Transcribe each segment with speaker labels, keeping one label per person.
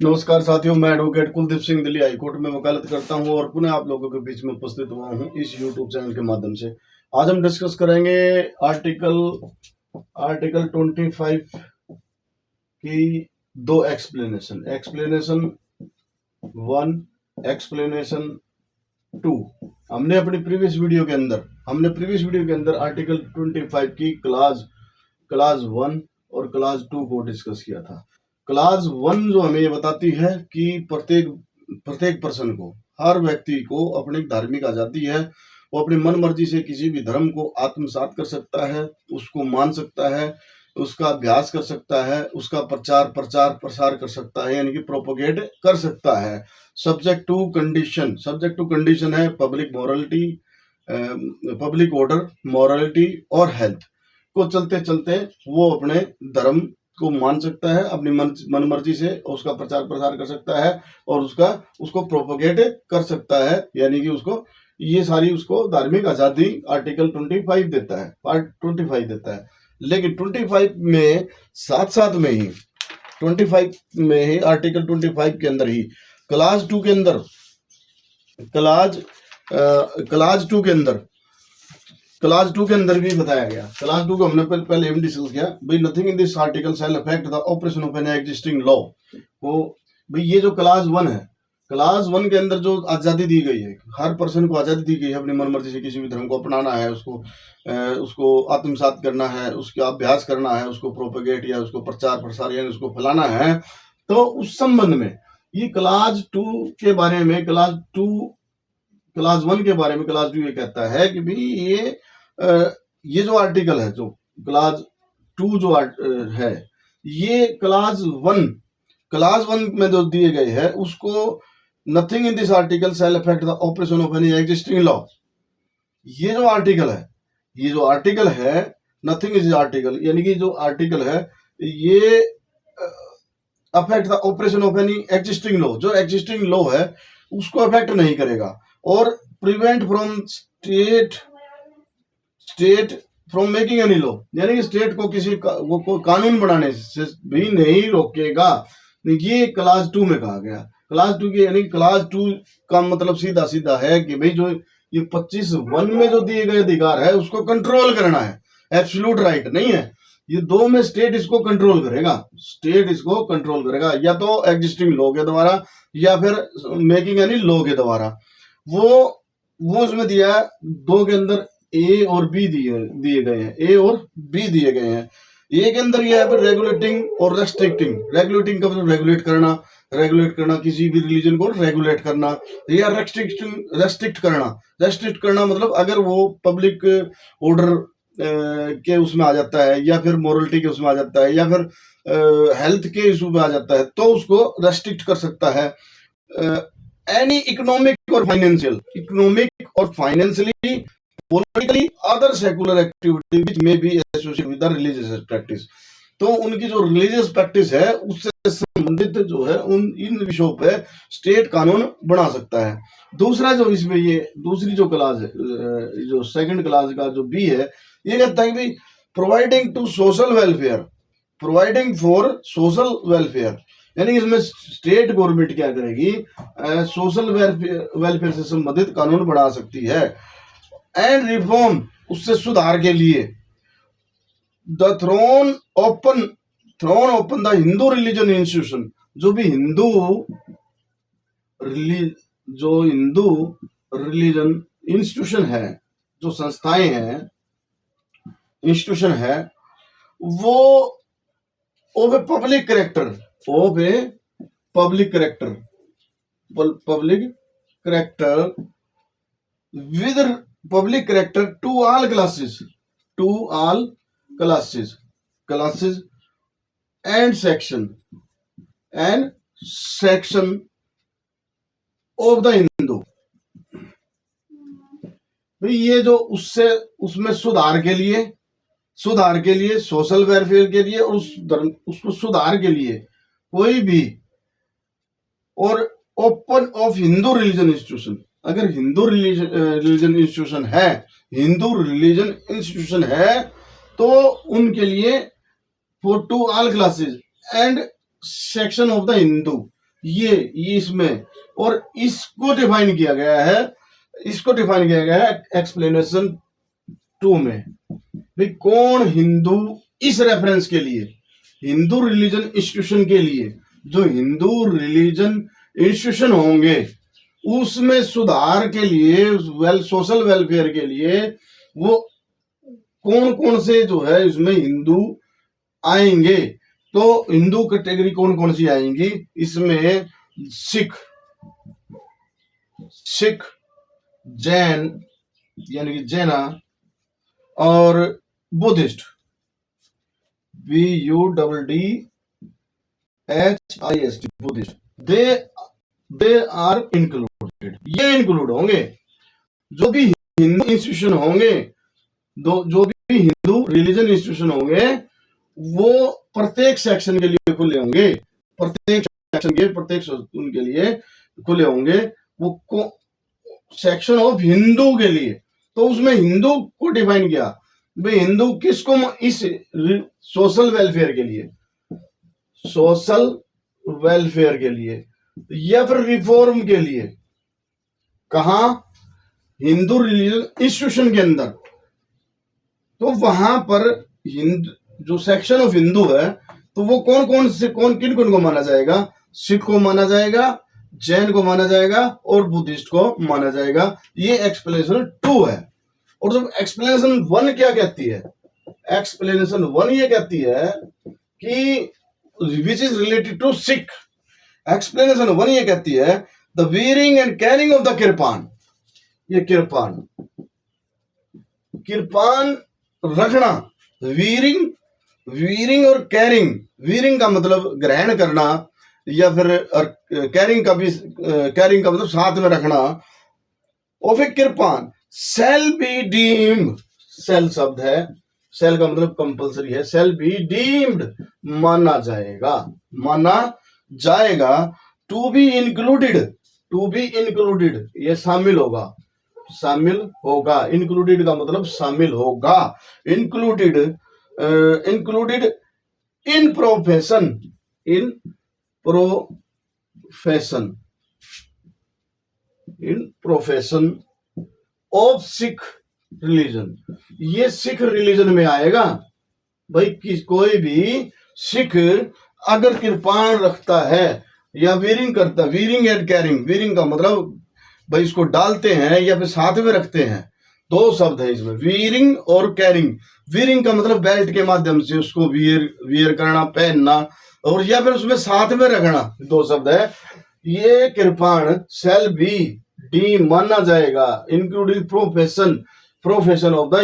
Speaker 1: नमस्कार साथियों, मैं एडवोकेट कुलदीप सिंह दिल्ली हाईकोर्ट में वकालत करता हूं और पुनः आप लोगों के बीच में उपस्थित हुआ हूं इस यूट्यूब चैनल के माध्यम से। आज हम डिस्कस करेंगे आर्टिकल 25 की दो एक्सप्लेनेशन 1, एक्सप्लेनेशन 2। हमने प्रीवियस वीडियो के अंदर आर्टिकल 25 की क्लास 1 और क्लास 2 को डिस्कस किया था। क्लास 1 जो हमें ये बताती है कि प्रत्येक पर्सन को, हर व्यक्ति को अपनी धार्मिक आजादी है। वो अपनी मन मर्जी से किसी भी धर्म को आत्मसात कर सकता है, उसको मान सकता है, उसका अभ्यास कर सकता है, उसका प्रसार कर सकता है, यानी कि प्रोपोगेट कर सकता है। सब्जेक्ट टू कंडीशन है पब्लिक ऑर्डर, मॉरलिटी और हेल्थ को चलते चलते वो अपने धर्म को मान सकता है, अपनी मन मर्जी से उसका प्रसार कर सकता है और उसको प्रोपोगेट कर सकता है, यानी कि उसको धार्मिक आजादी आर्टिकल 25 देता है, पार्ट 25 देता है। लेकिन 25 में साथ में ही आर्टिकल 25 के अंदर ही क्लास 2 के अंदर भी बताया गया। क्लास 2 को हमने पहले हम डिस्कस किया भाई, nothing in this article shall affect the operation of an existing law. वो भाई ये जो क्लास 1 है, क्लास 1 के अंदर जो आजादी दी गई है, हर पर्सन को आजादी दी गई है अपनी मनमर्जी से किसी भी धर्म को अपनाना है, उसको आत्मसात करना है, उसका अभ्यास करना है, उसको प्रोपेगेट या उसको प्रसार यानी उसको फैलाना है। तो उस संबंध में ये क्लास 2 के बारे में, क्लास 1 के बारे में क्लास 2 ये कहता है कि भाई ये जो आर्टिकल है, जो क्लास 2 जो है, ये क्लास 1 में जो दिए गए हैं उसको nothing in this article shall affect the operation of any existing law. ये जो आर्टिकल है नथिंग इज आर्टिकल, यानी कि जो आर्टिकल है ये affect the operation of any existing law, जो एग्जिस्टिंग लॉ है उसको अफेक्ट नहीं करेगा और prevent from state from making any law, यानी कि स्टेट को किसी को कानून बनाने से भी नहीं रोकेगा। ये क्लास 2 में कहा गया। क्लास 2 की यानी क्लास 2 का मतलब सीधा है कि भाई जो ये 25(1) में जो दिए गए अधिकार है उसको कंट्रोल करना है, एब्सोल्यूट राइट नहीं है। ये 2 में स्टेट इसको कंट्रोल करेगा, या तो एग्जिस्टिंग लॉ के द्वारा या फिर मेकिंग एनी लॉ के द्वारा। वो उसमें दिया है 2 के अंदर ए और बी दिए गए हैं। ए के अंदर यह है रेगुलेटिंग और रेस्ट्रिक्टिंग। रेगुलेटिंग का मतलब रेगुलेट करना किसी भी रिलीजन को रेगुलेट करना, या रेस्ट्रिक्ट करना मतलब अगर वो पब्लिक ऑर्डर के उसमें आ जाता है, या फिर मोरलिटी के उसमें आ जाता है, या फिर हेल्थ के इशू में आ जाता है, तो उसको रेस्ट्रिक्ट कर सकता है। एनी इकोनॉमिक और financially, politically other secular activity which may be associated with the religious practice। तो उनकी जो रिलीजियस प्रैक्टिस है उससे संबंधित जो है इन विषयों पे स्टेट कानून बना सकता है। दूसरा जो इसमें ये दूसरी जो क्लास है, जो सेकंड क्लास का जो बी है, ये कहता है कि प्रोवाइडिंग फॉर सोशल वेलफेयर, यानी इसमें स्टेट गवर्नमेंट क्या करेगी, सोशल वेलफेयर से संबंधित कानून बना सकती है। एंड रिफॉर्म, उससे सुधार के लिए the throne open the Hindu religion institution, जो हिंदू रिलीजन इंस्टीट्यूशन है, जो संस्थाएं हैं, इंस्टीट्यूशन है, वो of a public character to all classes and section of the Hindu। भाई ये जो उसमें सुधार के लिए, सोशल वेलफेयर के लिए और उसको सुधार के लिए कोई भी, और open of Hindu religion institution, अगर हिंदू रिलीजन इंस्टीट्यूशन है तो उनके लिए for to all classes and section of the Hindu, ये इसमें, और इसको डिफाइन किया गया है, इसको डिफाइन किया गया है एक्सप्लेनेशन 2 में। भाई कौन हिंदू, इस रेफरेंस के लिए हिंदू रिलीजन इंस्टीट्यूशन के लिए, जो हिंदू रिलीजन इंस्टीट्यूशन होंगे उसमें सुधार के लिए, सोशल वेलफेयर के लिए वो कौन कौन से जो है इसमें हिंदू आएंगे। तो हिंदू कैटेगरी कौन कौन सी आएंगी इसमें? सिख, जैन यानी कि जैना, और Buddhist, BUDDHIST, Buddhist, they are included. ये इंक्लूड होंगे। जो भी हिंदू इंस्टीट्यूशन होंगे, जो भी हिंदू रिलीजन इंस्टीट्यूशन होंगे, वो प्रत्येक सेक्शन के लिए खुले होंगे, प्रत्येक सेक्शन के प्रत्येक उनके लिए खुले होंगे। वो सेक्शन ऑफ हिंदू के लिए, तो उसमें हिंदू को डिफाइन किया भाई हिंदू किसको, इस सोशल वेलफेयर के लिए, सोशल वेलफेयर के लिए या फिर रिफॉर्म के लिए, कहा? हिंदू रिलीजन इंस्टीट्यूशन के अंदर। तो वहां पर जो सेक्शन ऑफ हिंदू है, तो वो कौन कौन से, किन को माना जाएगा? सिख को माना जाएगा, जैन को माना जाएगा और बुद्धिस्ट को माना जाएगा। ये एक्सप्लेनेशन 2 है। और जब एक्सप्लेनेशन 1 क्या कहती है? एक्सप्लेनेशन 1 ये कहती है कि which is related to Sikh. Explanation 1 ये कहती है the wearing and carrying of the kirpan. ये किरपान रखना, वीयरिंग और कैरिंग। वीयरिंग का मतलब ग्रहण करना, या फिर कैरिंग का मतलब साथ में रखना। और फिर kirpan shall be deemed, shall शब्द है, सेल का मतलब कंपल्सरी है, शैल बी डीम्ड माना जाएगा टू बी इंक्लूडेड, ये शामिल होगा। इंक्लूडेड का मतलब शामिल होगा। Included in profession of Sikh religion. ये सिख रिलीजन में आएगा। भाई कोई भी सिख अगर किरपान रखता है या वीरिंग करता, वीरिंग एंड कैरिंग, वीरिंग का मतलब भाई इसको डालते हैं या फिर साथ में रखते हैं। 2 शब्द है इसमें, वीरिंग और कैरिंग। वीरिंग का मतलब बेल्ट के माध्यम से उसको वियर करना, पहनना, और या फिर उसमें साथ में रखना, 2 शब्द है। ये किरपान शैल बी डी माना जाएगा including profession of the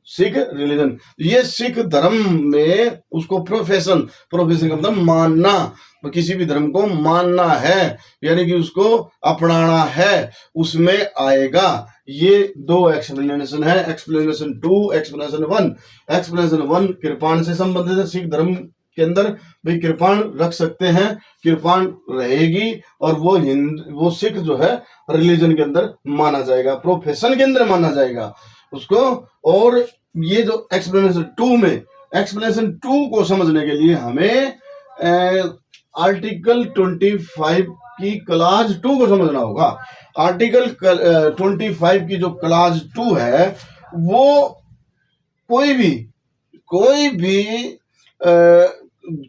Speaker 1: Sikh religion. ये सिख धर्म में उसको प्रोफेशन का मतलब मानना, किसी भी धर्म को मानना है यानी कि उसको अपनाना है, उसमें आएगा। ये 2 एक्सप्लेनेशन है, एक्सप्लेनेशन 2, एक्सप्लेनेशन 1। एक्सप्लेनेशन 1 किरपान से संबंधित है। सिख धर्म के अंदर भाई किरपान रख सकते हैं, किरपान रहेगी, और वो सिख जो है रिलीजन के अंदर माना जाएगा, प्रोफेशन के अंदर माना जाएगा उसको। और ये जो एक्सप्लेनेशन 2 में, एक्सप्लेनेशन 2 को समझने के लिए हमें आर्टिकल 25 की क्लाज 2 को समझना होगा। आर्टिकल 25 की जो क्लाज 2 है, वो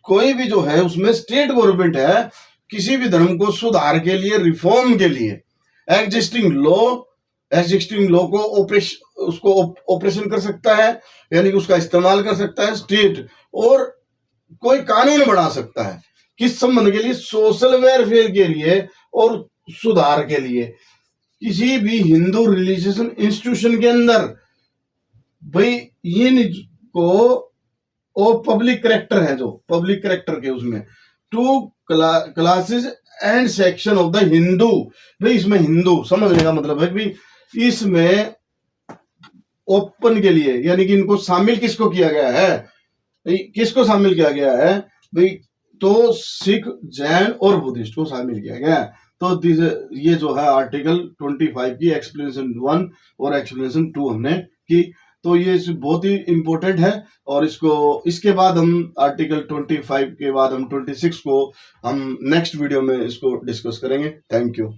Speaker 1: कोई भी जो है उसमें स्टेट गवर्नमेंट है किसी भी धर्म को सुधार के लिए, रिफॉर्म के लिए एग्जिस्टिंग लॉ को उसको ऑपरेशन कर सकता है, यानी कि उसका इस्तेमाल कर सकता है स्टेट, और कोई कानून बना सकता है किस संबंध के लिए? सोशल वेलफेयर के लिए और सुधार के लिए। किसी भी हिंदू रिलीजियस इंस्टीट्यूशन के अंदर भाई इनको पब्लिक करेक्टर है, जो पब्लिक करेक्टर के उसमें 2 classes and section of the Hindu. भाई इसमें हिंदू समझने का मतलब है कि इसमें ओपन के लिए, यानी कि इनको शामिल किसको किया गया है? किसको शामिल किया गया है भाई? तो सिख, जैन और बुद्धिस्ट को शामिल किया गया है। तो ये जो है आर्टिकल 25 की एक्सप्लेनेशन 1 और एक्सप्लेनेशन 2 हमने की। तो ये बहुत ही इम्पोर्टेंट है। और इसके बाद हम आर्टिकल 25 के बाद हम 26 को हम नेक्स्ट वीडियो में इसको डिस्कस करेंगे। Thank you.